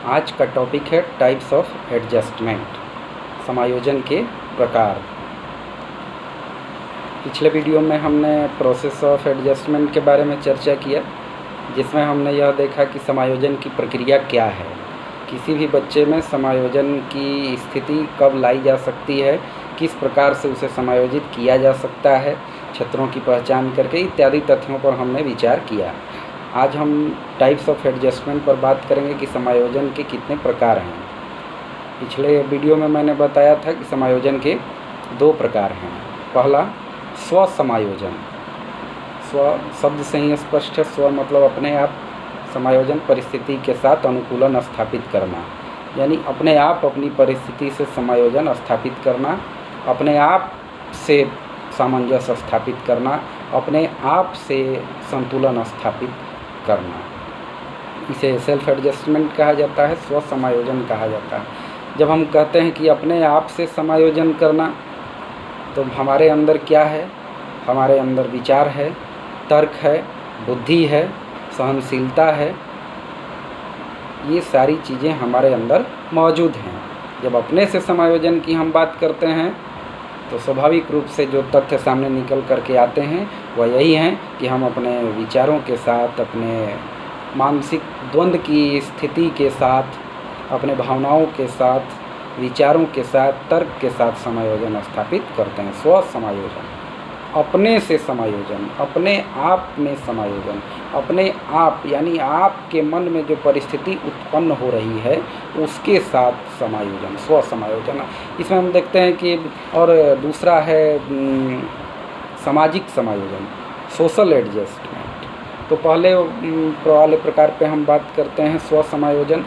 आज का टॉपिक है टाइप्स ऑफ एडजस्टमेंट, समायोजन के प्रकार। पिछले वीडियो में हमने प्रोसेस ऑफ एडजस्टमेंट के बारे में चर्चा किया, जिसमें हमने यह देखा कि समायोजन की प्रक्रिया क्या है, किसी भी बच्चे में समायोजन की स्थिति कब लाई जा सकती है, किस प्रकार से उसे समायोजित किया जा सकता है, क्षेत्रों की पहचान करके इत्यादि तथ्यों पर हमने विचार किया। आज हम टाइप्स ऑफ एडजस्टमेंट पर बात करेंगे कि समायोजन के कितने प्रकार हैं। पिछले वीडियो में मैंने बताया था कि समायोजन के 2 प्रकार हैं। पहला स्व समायोजन, स्व शब्द से ही स्पष्ट है। स्व मतलब अपने आप, समायोजन परिस्थिति के साथ अनुकूलन स्थापित करना, यानी अपने आप अपनी परिस्थिति से समायोजन स्थापित करना, अपने आप से सामंजस्य स्थापित करना, अपने आप से संतुलन स्थापित करना। इसे सेल्फ एडजस्टमेंट कहा जाता है, स्व समायोजन कहा जाता है। जब हम कहते हैं कि अपने आप से समायोजन करना, तो हमारे अंदर क्या है? हमारे अंदर विचार है, तर्क है, बुद्धि है, सहनशीलता है, ये सारी चीज़ें हमारे अंदर मौजूद हैं। जब अपने से समायोजन की हम बात करते हैं तो स्वाभाविक रूप से जो तथ्य सामने निकल करके आते हैं वह यही हैं कि हम अपने विचारों के साथ, अपने मानसिक द्वंद्व की स्थिति के साथ, अपने भावनाओं के साथ, विचारों के साथ, तर्क के साथ समायोजन स्थापित करते हैं। स्व समायोजन, अपने से समायोजन, अपने आप में समायोजन, अपने आप यानी आपके मन में जो परिस्थिति उत्पन्न हो रही है उसके साथ समायोजन, स्व समायोजन। इसमें हम देखते हैं कि और दूसरा है सामाजिक समायोजन, सोशल एडजस्टमेंट। तो पहले वाले प्रकार पे हम बात करते हैं स्व समायोजन।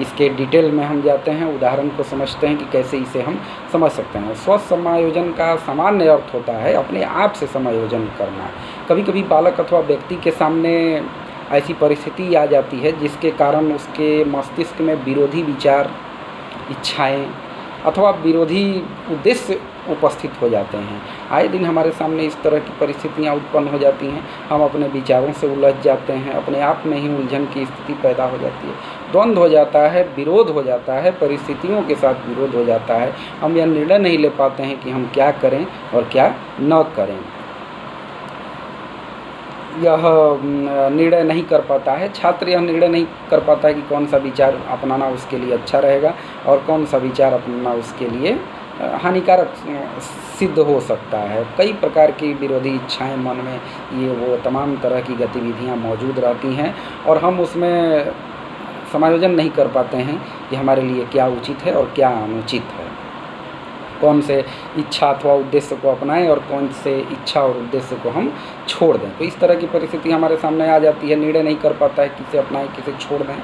इसके डिटेल में हम जाते हैं, उदाहरण को समझते हैं कि कैसे इसे हम समझ सकते हैं। स्व समायोजन का सामान्य अर्थ होता है अपने आप से समायोजन करना। कभी कभी बालक अथवा व्यक्ति के सामने ऐसी परिस्थिति आ जाती है जिसके कारण उसके मस्तिष्क में विरोधी विचार, इच्छाएं अथवा विरोधी उद्देश्य उपस्थित हो जाते हैं। आए दिन हमारे सामने इस तरह की परिस्थितियां उत्पन्न हो जाती हैं। हम अपने विचारों से उलझ जाते हैं, अपने आप में ही उलझन की स्थिति पैदा हो जाती है, द्वंद्व हो जाता है, विरोध हो जाता है, परिस्थितियों के साथ विरोध हो जाता है। हम यह निर्णय नहीं ले पाते हैं कि हम क्या करें और क्या न करें। यह निर्णय नहीं कर पाता है, छात्र यह निर्णय नहीं कर पाता है कि कौन सा विचार अपनाना उसके लिए अच्छा रहेगा और कौन सा विचार अपनाना उसके लिए हानिकारक सिद्ध हो सकता है। कई प्रकार की विरोधी इच्छाएं मन में, ये वो तमाम तरह की गतिविधियां मौजूद रहती हैं और हम उसमें समायोजन नहीं कर पाते हैं कि हमारे लिए क्या उचित है और क्या अनुचित है, कौन से इच्छा अथवा उद्देश्य को अपनाएं और कौन से इच्छा और उद्देश्य को हम छोड़ दें। तो इस तरह की परिस्थिति हमारे सामने आ जाती है, निर्णय नहीं कर पाता है किसे अपनाएं किसे छोड़ दें।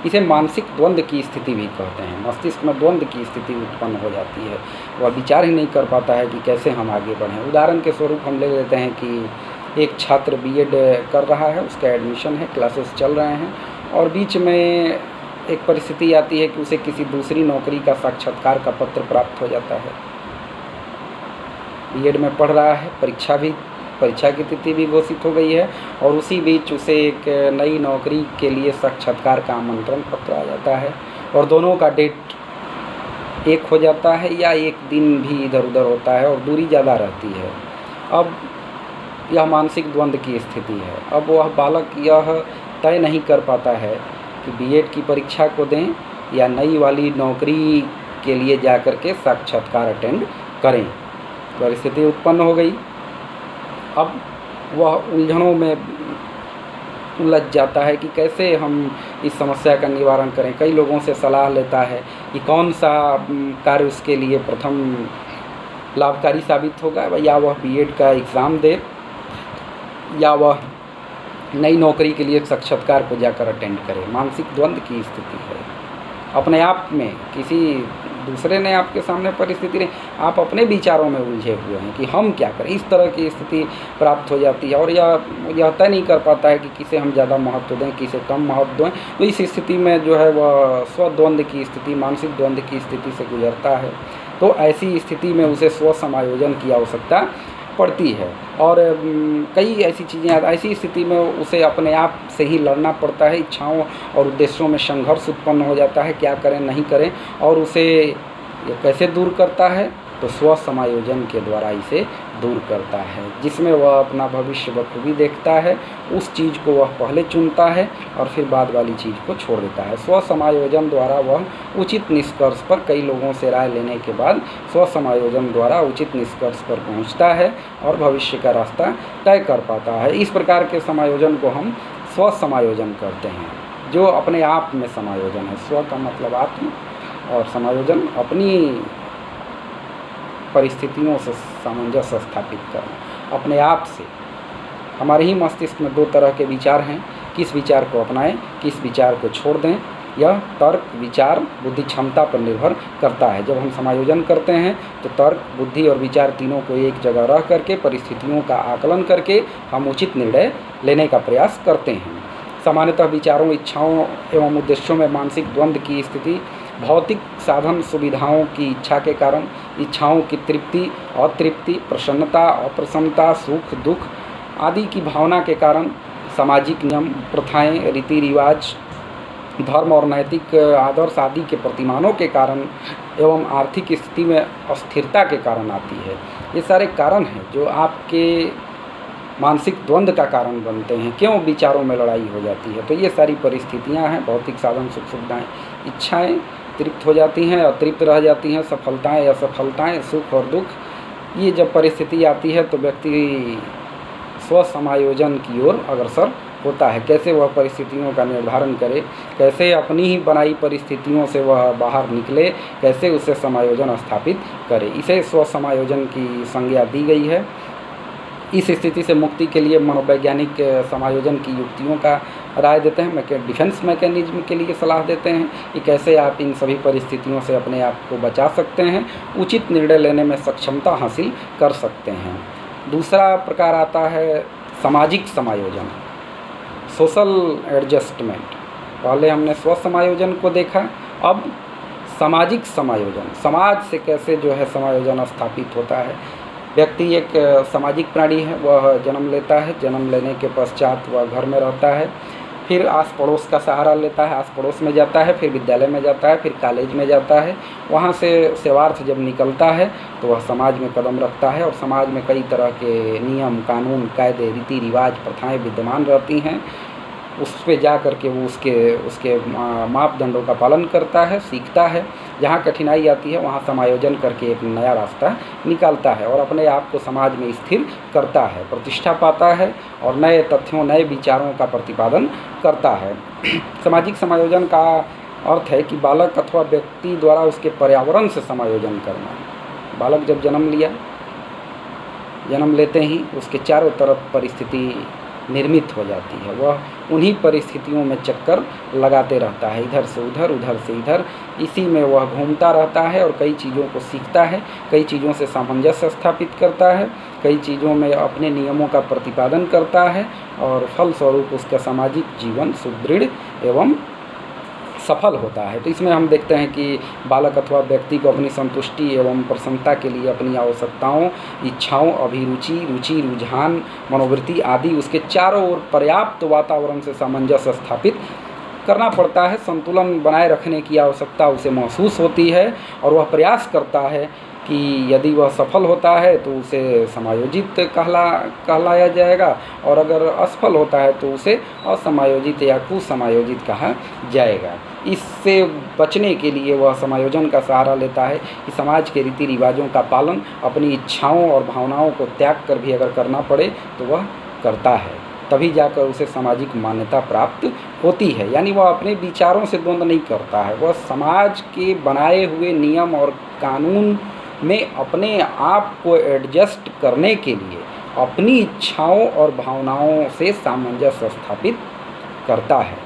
इसे मानसिक द्वंद्व की स्थिति भी कहते हैं। मस्तिष्क में द्वंद्व की स्थिति उत्पन्न हो जाती है, वह विचार ही नहीं कर पाता है कि कैसे हम आगे बढ़ें। उदाहरण के स्वरूप हम ले लेते हैं कि एक छात्र बीएड कर रहा है, उसका एडमिशन है, क्लासेस चल रहे हैं और बीच में एक परिस्थिति आती है कि उसे किसी दूसरी नौकरी का साक्षात्कार का पत्र प्राप्त हो जाता है। बीएड में पढ़ रहा है, परीक्षा की तिथि भी घोषित हो गई है और उसी बीच उसे एक नई नौकरी के लिए साक्षात्कार का आमंत्रण पत्र आ जाता है और दोनों का डेट एक हो जाता है या एक दिन भी इधर उधर होता है और दूरी ज़्यादा रहती है। अब यह मानसिक द्वंद्व की स्थिति है। अब वह बालक यह तय नहीं कर पाता है कि बीएड की परीक्षा को दें या नई वाली नौकरी के लिए जाकर के साक्षात्कार अटेंड करें। परिस्थिति उत्पन्न हो गई। अब वह उलझनों में उलझ जाता है कि कैसे हम इस समस्या का निवारण करें। कई लोगों से सलाह लेता है कि कौन सा कार्य उसके लिए प्रथम लाभकारी साबित होगा, या वह बीएड का एग्ज़ाम दे या वह नई नौकरी के लिए साक्षात्कार को जाकर अटेंड करे। मानसिक द्वंद्व की स्थिति है। अपने आप में, किसी दूसरे ने आपके सामने परिस्थिति नहीं, आप अपने विचारों में उलझे हुए हैं कि हम क्या करें। इस तरह की स्थिति प्राप्त हो जाती है और यह तय नहीं कर पाता है कि किसे हम ज़्यादा महत्व दें, किसे कम महत्व दें। तो इस स्थिति में जो है वह स्वद्वंद्व की स्थिति, मानसिक द्वंद्व की स्थिति से गुजरता है। तो ऐसी स्थिति में उसे स्व समायोजन की आवश्यकता पड़ती है। और कई ऐसी चीज़ें ऐसी स्थिति में उसे अपने आप से ही लड़ना पड़ता है, इच्छाओं और उद्देश्यों में संघर्ष उत्पन्न हो जाता है, क्या करें नहीं करें। और उसे ये कैसे दूर करता है, तो स्व समायोजन के द्वारा इसे दूर करता है, जिसमें वह अपना भविष्य बखूबी देखता है। उस चीज़ को वह पहले चुनता है और फिर बाद वाली चीज़ को छोड़ देता है। स्व समायोजन द्वारा वह उचित निष्कर्ष पर, कई लोगों से राय लेने के बाद स्व समायोजन द्वारा उचित निष्कर्ष पर पहुंचता है और भविष्य का रास्ता तय कर पाता है। इस प्रकार के समायोजन को हम स्व समायोजन करते हैं, जो अपने आप में समायोजन है। स्व का मतलब आत्म और समायोजन अपनी परिस्थितियों से सामंजस्य स्थापित करना, अपने आप से। हमारे ही मस्तिष्क में दो तरह के विचार हैं, किस विचार को अपनाएं, किस विचार को छोड़ दें। यह तर्क, विचार, बुद्धि क्षमता पर निर्भर करता है। जब हम समायोजन करते हैं तो तर्क, बुद्धि और विचार तीनों को एक जगह रह करके, परिस्थितियों का आकलन करके हम उचित निर्णय लेने का प्रयास करते हैं। सामान्यतः विचारों, इच्छाओं एवं उद्देश्यों में मानसिक द्वंद्व की स्थिति भौतिक साधन सुविधाओं की इच्छा के कारण, इच्छाओं की तृप्ति, अतृप्ति, प्रसन्नता, अप्रसन्नता, सुख, दुख आदि की भावना के कारण, सामाजिक नियम, प्रथाएं, रीति रिवाज, धर्म और नैतिक आदर्श आदि के प्रतिमानों के कारण एवं आर्थिक स्थिति में अस्थिरता के कारण आती है। ये सारे कारण हैं जो आपके मानसिक द्वंद्व का कारण बनते हैं। क्यों विचारों में लड़ाई हो जाती है, तो ये सारी परिस्थितियां हैं। भौतिक साधन, सुख सुविधाएँ, इच्छाएं तृप्त हो जाती हैं, अतृप्त रह जाती हैं, सफलताएं, असफलताएं, सुख और दुख। ये जब परिस्थिति आती है तो व्यक्ति स्व समायोजन की ओर अग्रसर होता है। कैसे वह परिस्थितियों का निर्धारण करे, कैसे अपनी ही बनाई परिस्थितियों से वह बाहर निकले, कैसे उसे समायोजन स्थापित करे, इसे स्व समायोजन की संज्ञा दी गई है। इस स्थिति से मुक्ति के लिए मनोवैज्ञानिक समायोजन की युक्तियों का राय देते हैं, डिफेंस मैकेनिज्म के लिए सलाह देते हैं कि कैसे आप इन सभी परिस्थितियों से अपने आप को बचा सकते हैं, उचित निर्णय लेने में सक्षमता हासिल कर सकते हैं। दूसरा प्रकार आता है सामाजिक समायोजन, सोशल एडजस्टमेंट। पहले हमने स्व समायोजन को देखा, अब सामाजिक समायोजन, समाज से कैसे जो है समायोजन स्थापित होता है। व्यक्ति एक सामाजिक प्राणी है, वह जन्म लेता है, जन्म लेने के पश्चात वह घर में रहता है, फिर आस पड़ोस का सहारा लेता है, आस पड़ोस में जाता है, फिर विद्यालय में जाता है, फिर कॉलेज में जाता है। वहाँ से सेवार्थ जब निकलता है तो वह समाज में कदम रखता है और समाज में कई तरह के नियम, कानून, कायदे, रीति रिवाज, प्रथाएं विद्यमान रहती हैं। उस पे जा कर के वो उसके मापदंडों का पालन करता है, सीखता है। जहाँ कठिनाई आती है वहाँ समायोजन करके एक नया रास्ता निकालता है और अपने आप को समाज में स्थिर करता है, प्रतिष्ठा पाता है और नए तथ्यों, नए विचारों का प्रतिपादन करता है। सामाजिक समायोजन का अर्थ है कि बालक अथवा व्यक्ति द्वारा उसके पर्यावरण से समायोजन करना। बालक जब जन्म लेते ही उसके चारों तरफ परिस्थिति निर्मित हो जाती है। वह उन्हीं परिस्थितियों में चक्कर लगाते रहता है, इधर से उधर, उधर से इधर। इसी में वह घूमता रहता है और कई चीज़ों को सीखता है, कई चीज़ों से सामंजस्य स्थापित करता है, कई चीज़ों में अपने नियमों का प्रतिपादन करता है और फलस्वरूप उसका सामाजिक जीवन सुदृढ़ एवं सफल होता है। तो इसमें हम देखते हैं कि बालक अथवा व्यक्ति को अपनी संतुष्टि एवं प्रसन्नता के लिए अपनी आवश्यकताओं, इच्छाओं, अभिरुचि, रुचि, रुझान, मनोवृत्ति आदि उसके चारों ओर पर्याप्त वातावरण से सामंजस्य स्थापित करना पड़ता है। संतुलन बनाए रखने की आवश्यकता उसे महसूस होती है और वह प्रयास करता है कि यदि वह सफल होता है तो उसे समायोजित कहलाया जाएगा और अगर असफल होता है तो उसे असमायोजित या कुसमायोजित कहा जाएगा। इससे बचने के लिए वह समायोजन का सहारा लेता है कि समाज के रीति रिवाजों का पालन अपनी इच्छाओं और भावनाओं को त्याग कर भी अगर करना पड़े तो वह करता है, तभी जाकर उसे सामाजिक मान्यता प्राप्त होती है। यानी वह अपने विचारों से द्वंद्व नहीं करता है, वह समाज के बनाए हुए नियम और कानून में अपने आप को एडजस्ट करने के लिए अपनी इच्छाओं और भावनाओं से सामंजस्य स्थापित करता है।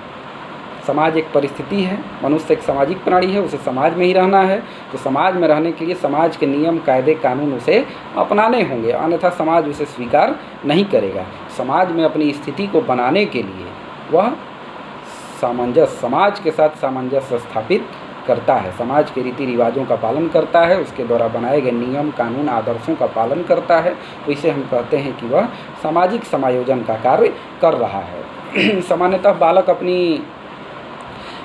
समाज एक परिस्थिति है, मनुष्य एक सामाजिक प्राणी है, उसे समाज में ही रहना है। तो समाज में रहने के लिए समाज के नियम, कायदे, कानून उसे अपनाने होंगे, अन्यथा समाज उसे स्वीकार नहीं करेगा। समाज में अपनी स्थिति को बनाने के लिए वह समाज के साथ सामंजस्य स्थापित करता है, समाज के रीति रिवाजों का पालन करता है, उसके द्वारा बनाए गए नियम कानून आदर्शों का पालन करता है, तो इसे हम कहते हैं कि वह सामाजिक समायोजन का कार्य कर रहा है। सामान्यतः बालक अपनी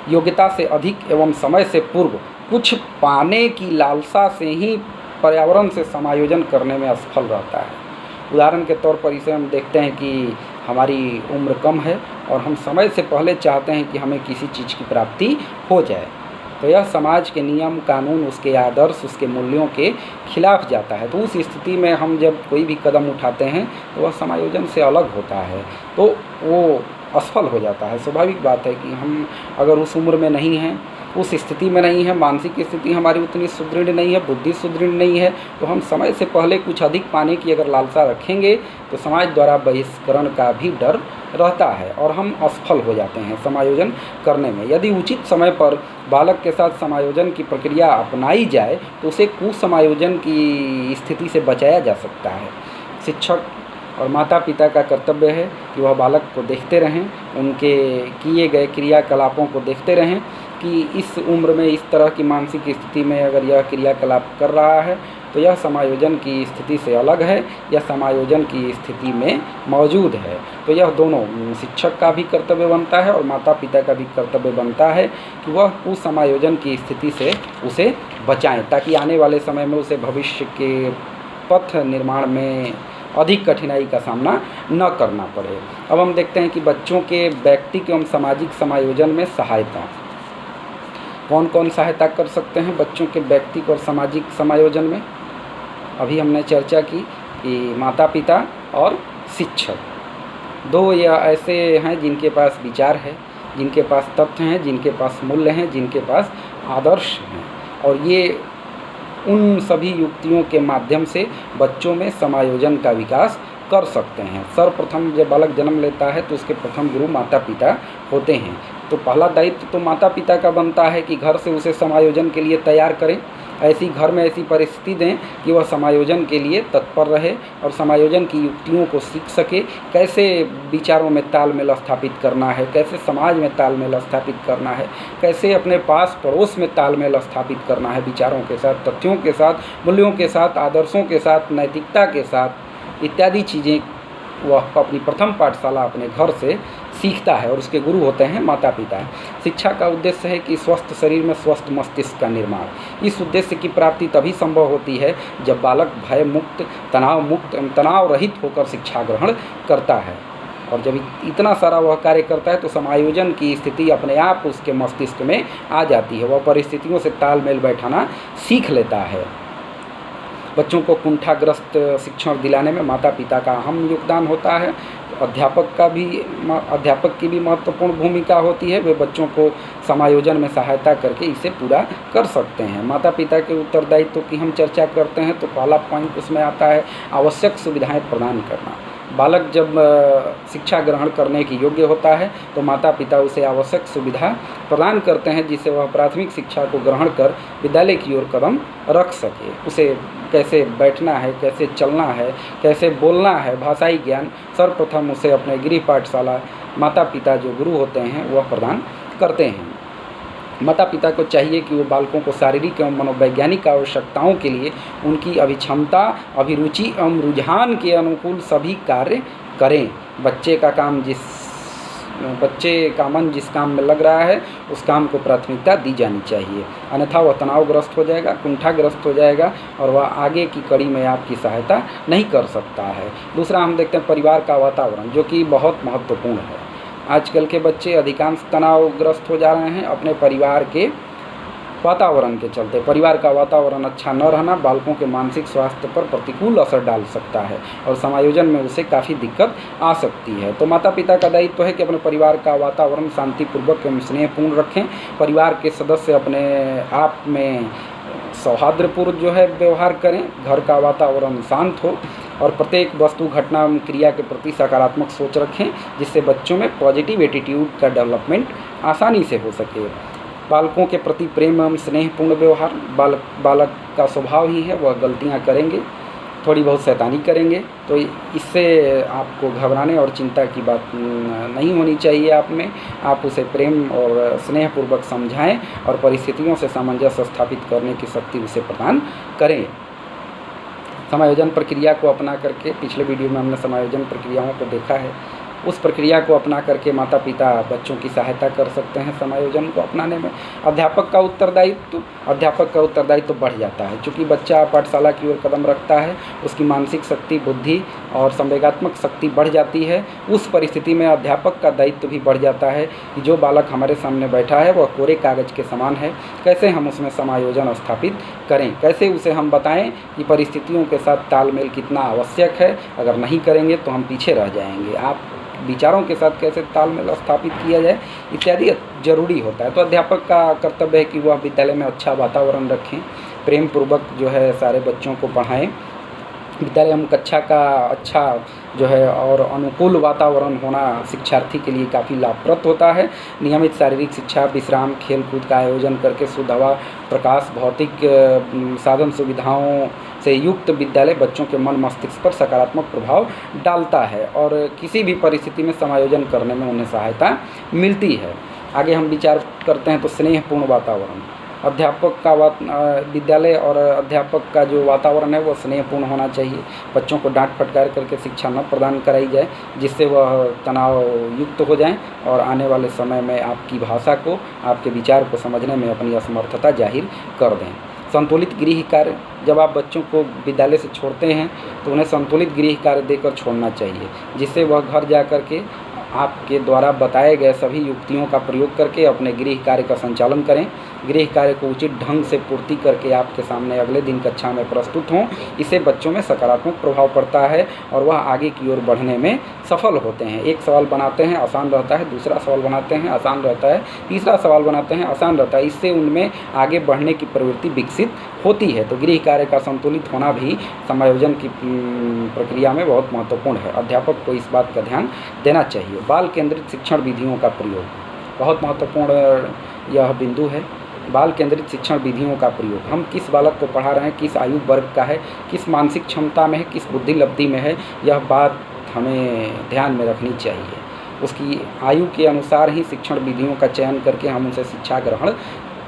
योग्यता से अधिक एवं समय से पूर्व कुछ पाने की लालसा से ही पर्यावरण से समायोजन करने में असफल रहता है। उदाहरण के तौर पर इसे हम देखते हैं कि हमारी उम्र कम है और हम समय से पहले चाहते हैं कि हमें किसी चीज़ की प्राप्ति हो जाए, तो यह समाज के नियम कानून, उसके आदर्श, उसके मूल्यों के खिलाफ जाता है। तो उस स्थिति में हम जब कोई भी कदम उठाते हैं तो वह समायोजन से अलग होता है, तो वो असफल हो जाता है। स्वाभाविक बात है कि हम अगर उस उम्र में नहीं हैं, उस स्थिति में नहीं है, मानसिक स्थिति हमारी उतनी सुदृढ़ नहीं है, बुद्धि सुदृढ़ नहीं है, तो हम समय से पहले कुछ अधिक पाने की अगर लालसा रखेंगे तो समाज द्वारा बहिष्करण का भी डर रहता है और हम असफल हो जाते हैं समायोजन करने में। यदि उचित समय पर बालक के साथ समायोजन की प्रक्रिया अपनाई जाए तो उसे कुसमायोजन की स्थिति से बचाया जा सकता है। शिक्षक और माता पिता का कर्तव्य है कि वह बालक को देखते रहें, उनके किए गए क्रियाकलापों को देखते रहें कि इस उम्र में इस तरह की मानसिक स्थिति में अगर यह क्रियाकलाप कर रहा है तो यह समायोजन की स्थिति से अलग है या समायोजन की स्थिति में मौजूद है। तो यह दोनों शिक्षक का भी कर्तव्य बनता है और माता पिता का भी कर्तव्य बनता है कि वह उस समायोजन की स्थिति से उसे बचाएं, ताकि आने वाले समय में उसे भविष्य के पथ निर्माण में अधिक कठिनाई का सामना न करना पड़े। अब हम देखते हैं कि बच्चों के व्यक्तिगत एवं सामाजिक समायोजन में सहायता कौन कौन सहायता कर सकते हैं बच्चों के व्यक्तिगत और सामाजिक समायोजन में। अभी हमने चर्चा की कि माता पिता और शिक्षक, दो या ऐसे हैं जिनके पास विचार है, जिनके पास तथ्य हैं, जिनके पास मूल्य हैं, जिनके पास आदर्श हैं, और ये उन सभी युक्तियों के माध्यम से बच्चों में समायोजन का विकास कर सकते हैं। सर्वप्रथम जब बालक जन्म लेता है तो उसके प्रथम गुरु माता पिता होते हैं, तो पहला दायित्व तो माता पिता का बनता है कि घर से उसे समायोजन के लिए तैयार करें, ऐसी घर में ऐसी परिस्थिति दें कि वह समायोजन के लिए तत्पर रहे और समायोजन की युक्तियों को सीख सके, कैसे विचारों में तालमेल स्थापित करना है, कैसे समाज में तालमेल स्थापित करना है, कैसे अपने पास पड़ोस में तालमेल स्थापित करना है, विचारों के साथ, तथ्यों के साथ, मूल्यों के साथ, आदर्शों के साथ, नैतिकता के साथ, इत्यादि चीज़ें वह अपनी प्रथम पाठशाला अपने घर से सीखता है और उसके गुरु होते हैं माता पिता। शिक्षा का उद्देश्य है कि स्वस्थ शरीर में स्वस्थ मस्तिष्क का निर्माण। इस उद्देश्य की प्राप्ति तभी संभव होती है जब बालक भय मुक्त, तनाव मुक्त एवं तनाव रहित होकर शिक्षा ग्रहण करता है, और जब इतना सारा वह कार्य करता है तो समायोजन की स्थिति अपने आप उसके मस्तिष्क में आ जाती है, वह परिस्थितियों से तालमेल बैठाना सीख लेता है। बच्चों को कुंठाग्रस्त शिक्षण दिलाने में माता पिता का अहम योगदान होता है। अध्यापक की भी महत्वपूर्ण भूमिका होती है, वे बच्चों को समायोजन में सहायता करके इसे पूरा कर सकते हैं। माता पिता के उत्तरदायित्व की हम चर्चा करते हैं तो पहला पॉइंट उसमें आता है आवश्यक सुविधाएं प्रदान करना। बालक जब शिक्षा ग्रहण करने की योग्य होता है तो माता पिता उसे आवश्यक सुविधा प्रदान करते हैं जिससे वह प्राथमिक शिक्षा को ग्रहण कर विद्यालय की ओर कदम रख सके। उसे कैसे बैठना है, कैसे चलना है, कैसे बोलना है, भाषाई ज्ञान सर्वप्रथम उसे अपने गृह पाठशाला माता पिता जो गुरु होते हैं वह प्रदान करते हैं। माता पिता को चाहिए कि वो बालकों को शारीरिक एवं मनोवैज्ञानिक आवश्यकताओं के लिए उनकी अभिक्षमता, अभिरुचि एवं रुझान के अनुकूल सभी कार्य करें। बच्चे का मन जिस काम में लग रहा है उस काम को प्राथमिकता दी जानी चाहिए, अन्यथा वह तनावग्रस्त हो जाएगा, कुंठाग्रस्त हो जाएगा और वह आगे की कड़ी में आपकी सहायता नहीं कर सकता है। दूसरा हम देखते हैं परिवार का वातावरण, जो कि बहुत महत्वपूर्ण है। आजकल के बच्चे अधिकांश तनावग्रस्त हो जा रहे हैं अपने परिवार के वातावरण के चलते। परिवार का वातावरण अच्छा न रहना बालकों के मानसिक स्वास्थ्य पर प्रतिकूल असर डाल सकता है और समायोजन में उसे काफ़ी दिक्कत आ सकती है। तो माता पिता का दायित्व है कि अपने परिवार का वातावरण शांतिपूर्वक एवं स्नेहपूर्ण रखें। परिवार के सदस्य अपने आप में सौहार्दपूर्ण जो है व्यवहार करें, घर का वातावरण शांत हो और प्रत्येक वस्तु, घटना एवं क्रिया के प्रति सकारात्मक सोच रखें, जिससे बच्चों में पॉजिटिव एटीट्यूड का डेवलपमेंट आसानी से हो सके। बालकों के प्रति प्रेम एवं स्नेहपूर्ण व्यवहार, बालक का स्वभाव ही है, वह गलतियां करेंगे थोड़ी बहुत शैतानी करेंगे, तो इससे आपको घबराने और चिंता की बात नहीं होनी चाहिए आप में। आप उसे प्रेम और स्नेहपूर्वक समझाएं और परिस्थितियों से सामंजस्य स्थापित करने की शक्ति उसे प्रदान करें। समायोजन प्रक्रिया को अपना करके, पिछले वीडियो में हमने समायोजन प्रक्रियाओं को देखा है, उस प्रक्रिया को अपना करके माता पिता बच्चों की सहायता कर सकते हैं समायोजन को अपनाने में। अध्यापक का उत्तरदायित्व बढ़ जाता है, क्योंकि बच्चा पाठशाला की ओर कदम रखता है, उसकी मानसिक शक्ति, बुद्धि और संवेगात्मक शक्ति बढ़ जाती है। उस परिस्थिति में अध्यापक का दायित्व भी बढ़ जाता है कि जो बालक हमारे सामने बैठा है वह कोरे कागज़ के समान है, कैसे हम उसमें समायोजन स्थापित करें, कैसे उसे हम बताएं कि परिस्थितियों के साथ तालमेल कितना आवश्यक है। अगर नहीं करेंगे तो हम पीछे रह जाएंगे। आप विचारों के साथ कैसे तालमेल स्थापित किया जाए इत्यादि जरूरी होता है। तो अध्यापक का कर्तव्य है कि वह विद्यालय में अच्छा वातावरण रखें, प्रेम पूर्वक जो है सारे बच्चों को पढ़ाएं। विद्यालय एवं कक्षा का अच्छा जो है और अनुकूल वातावरण होना शिक्षार्थी के लिए काफ़ी लाभप्रद होता है। नियमित शारीरिक शिक्षा, विश्राम, खेल कूद का आयोजन करके शुद्ध हवा, प्रकाश, भौतिक साधन सुविधाओं से युक्त विद्यालय बच्चों के मन मस्तिष्क पर सकारात्मक प्रभाव डालता है और किसी भी परिस्थिति में समायोजन करने में उन्हें सहायता मिलती है। आगे हम विचार करते हैं तो स्नेहपूर्ण वातावरण। विद्यालय और अध्यापक का जो वातावरण है वो स्नेहपूर्ण होना चाहिए। बच्चों को डांट फटकार करके शिक्षा न प्रदान कराई जाए जिससे वह तनाव युक्त हो जाएं और आने वाले समय में आपकी भाषा को, आपके विचार को समझने में अपनी असमर्थता जाहिर कर दें। संतुलित गृह कार्य, जब आप बच्चों को विद्यालय से छोड़ते हैं तो उन्हें संतुलित गृह कार्य देकर छोड़ना चाहिए, जिससे वह घर जा कर के आपके द्वारा बताए गए सभी युक्तियों का प्रयोग करके अपने गृह कार्य का संचालन करें। गृह कार्य को उचित ढंग से पूर्ति करके आपके सामने अगले दिन कक्षा में प्रस्तुत हों। इससे बच्चों में सकारात्मक प्रभाव पड़ता है और वह आगे की ओर बढ़ने में सफल होते हैं। एक सवाल बनाते हैं, आसान रहता है, दूसरा सवाल बनाते हैं, आसान रहता है, तीसरा सवाल बनाते हैं, आसान रहता है। इससे उनमें आगे बढ़ने की प्रवृत्ति विकसित होती है। तो गृह कार्य का संतुलित होना भी समायोजन की प्रक्रिया में बहुत महत्वपूर्ण है। अध्यापक को इस बात का ध्यान देना चाहिए। बाल केंद्रित शिक्षण विधियों का प्रयोग बहुत महत्वपूर्ण यह बिंदु है। बाल केंद्रित शिक्षण विधियों का प्रयोग, हम किस बालक को पढ़ा रहे हैं, किस आयु वर्ग का है, किस मानसिक क्षमता में है, किस बुद्धि लब्धि में है, यह बात हमें ध्यान में रखनी चाहिए। उसकी आयु के अनुसार ही शिक्षण विधियों का चयन करके हम उनसे शिक्षा ग्रहण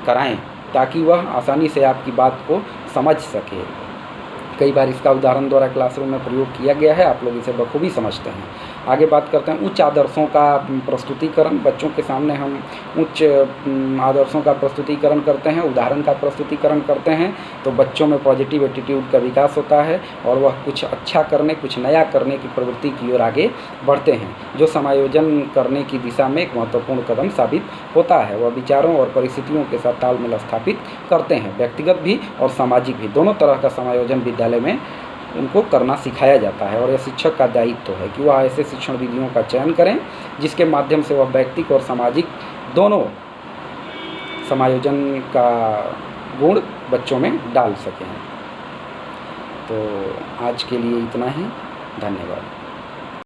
कराएं ताकि वह आसानी से आपकी बात को समझ सके। कई बार इसका उदाहरण द्वारा क्लासरूम में प्रयोग किया गया है, आप लोग इसे बखूबी समझते हैं। आगे बात करते हैं उच्च आदर्शों का प्रस्तुतिकरण। बच्चों के सामने हम उच्च आदर्शों का प्रस्तुतिकरण करते हैं, उदाहरण का प्रस्तुतिकरण करते हैं, तो बच्चों में पॉजिटिव एटीट्यूड का विकास होता है और वह कुछ अच्छा करने, कुछ नया करने की प्रवृत्ति की ओर आगे बढ़ते हैं, जो समायोजन करने की दिशा में एक महत्वपूर्ण कदम साबित होता है। वह विचारों और परिस्थितियों के साथ तालमेल स्थापित करते हैं। व्यक्तिगत भी और सामाजिक भी, दोनों तरह का समायोजन विद्यालय में उनको करना सिखाया जाता है और यह शिक्षक का दायित्व है कि वह ऐसे शिक्षण विधियों का चयन करें जिसके माध्यम से वह व्यक्तिगत और सामाजिक दोनों समायोजन का गुण बच्चों में डाल सकें। तो आज के लिए इतना ही, धन्यवाद।